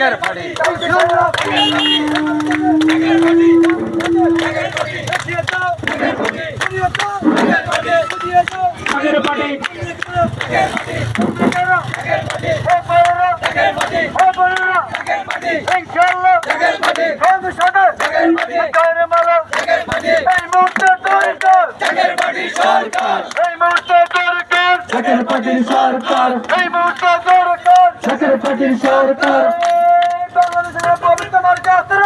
জাগের party সরকার এই মুহূর্তে সরকার শেখের পার্টির সরকার বাংলাদেশের পবিত্র মার্কা আছে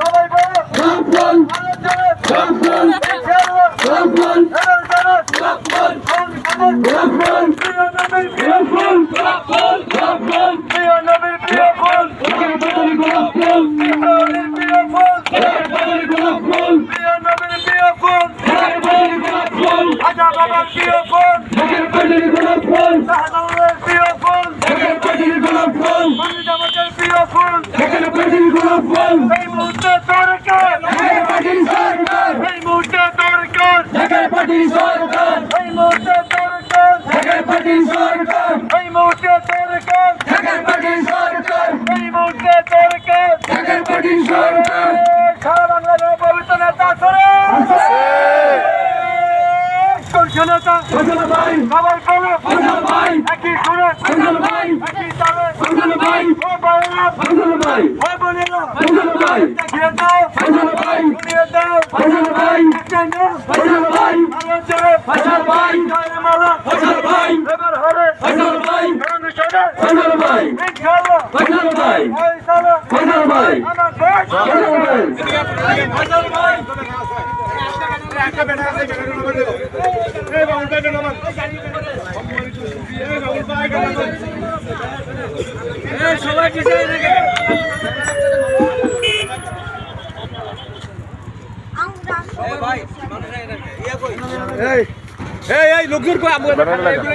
সবাই বলো লোকজন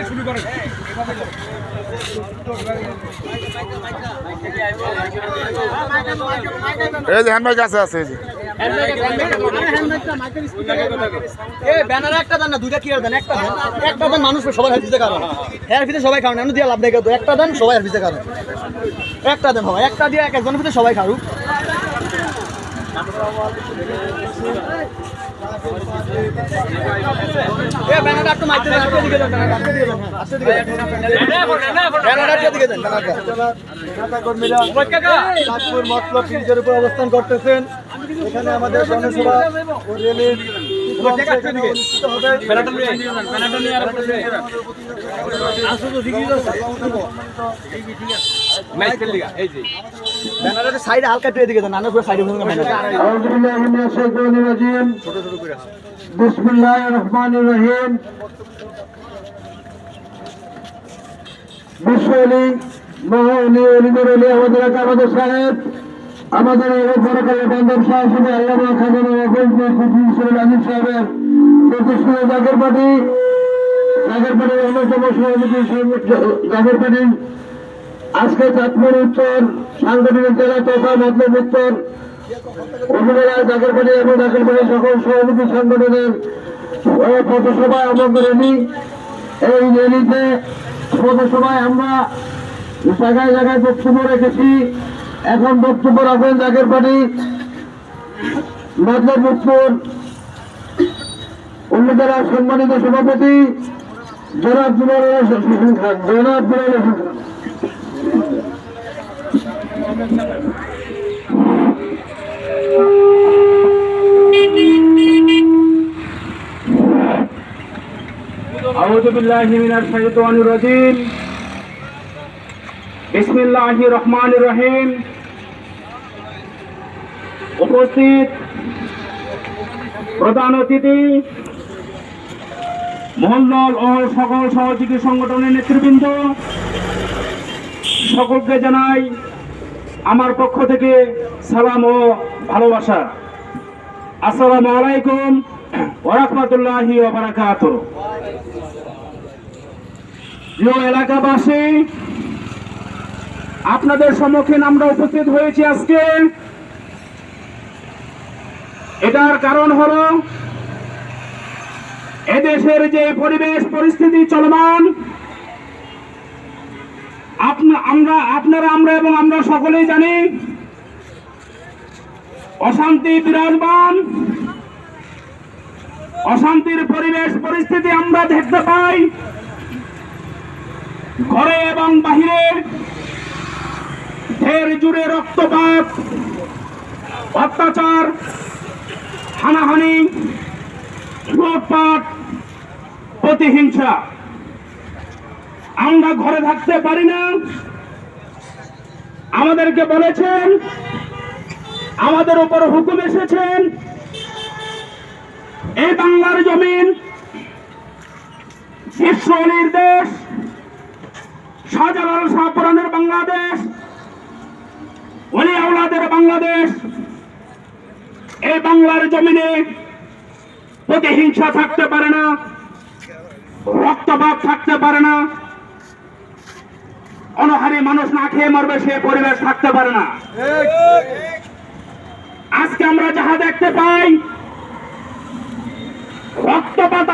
শুরু করে এই যে হ্যান্ডমাইক আছে ব্যানার একটা দেন না, দুইটা কি দেন, একটা দেন, মানুষ সবাই হেল্পিতে কারণ হেয়ার ফিতে সবাই খাওয়ান, দিয়ে লাভ দেখে একটা দেন, সবাই হেল্পিতে কারণ একটা দেন, হয় একটা দিয়ে এক একজনের ভিতরে সবাই খাওয়ার। ব্যানারটা একটু মাইতে দেন, দিকে দেন, মতলব ব্রিজের উপর অবস্থান করতেছেন। এখানে আমাদের জনসভা ও র্যালির অনুষ্ঠিত হবে। ব্যানারের সাইডে হালকা একটু এদিকে দেন, নানা পুরো সাইডে ছোট ছোট করে। বিসমিল্লাহির রহমানির রহিম। বিশ্বলি মহানি অলিমের অলি আমাদের সাহেব, আমাদের পরকালে বান্ধব সাহেব আল্লামা খাজানা আজিজ সাহেবের প্রতিষ্ঠিত জাগের পার্টির অন্যতম সভাপতি জাগের পার্টি আজকে চাঁদপুর উত্তর সাংগঠনিক জেলা তথা মতলব উত্তর উপজেলায় জাগের পার্টি এবং জাগের পার্টির সকল সভাপতি সংগঠনের পথসভায় আমাদের র্যালি। এই র্যালিতে পথসভায় আমরা জায়গায় জায়গায় বক্তব্য রেখেছি। এখন বক্তব্য রাখবেন জাগের পার্টি মতলব উত্তর উপজেলার সম্মানিত সভাপতি জনাব দুলাল হোসেন খান। জনাব দুলাল হোসেন খান। আউযু বিল্লাহি মিনাশ শাইতানির রাজিম। বিসমিল্লাহির রহমানির রহিম। উপস্থিত প্রধান অতিথি, মহল্লাল ও সকল সহযোগী সংগঠনের নেতৃবৃন্দ, সকলকে জানাই আমার পক্ষ থেকে সালাম ও ভালোবাসা। আসসালামু আলাইকুম ওয়া রাহমাতুল্লাহি ওয়া বারাকাতুহু। প্রিয় এলাকাবাসী, আপনাদের সম্মুখীন আমরা উপস্থিত হয়েছি আজকে। এটার কারণ হলো এদেশের যে পরিবেশ পরিস্থিতি চলমান, আমরা সকলেই জানি অশান্তি বিরাজমান, অশান্তির পরিবেশ পরিস্থিতি আমরা দেখতে পাই। ঘরে এবং বাহিরে ঢের জুড়ে রক্তপাত, অত্যাচার, হানাহানি, লুটপাট, প্রতিহিংসা। আমরা ঘরে থাকতে পারি না। আমাদেরকে বলেছেন, আমাদের উপর হুকুম এসেছেন, এই বাংলার জমিন বিশ্ব অলির দেশ, শাহজালাল শাহপরানের বাংলাদেশ, অলি আওলাদের বাংলাদেশ। এই বাংলার জমিনে প্রতিহিংসা থাকতে পারে না, রক্তপাত থাকতে পারে না, অনাহারে মানুষ না খেয়ে মরবে সে পরিবেশ থাকতে পারে না। আজকে আমরা যাহা দেখতে পাই,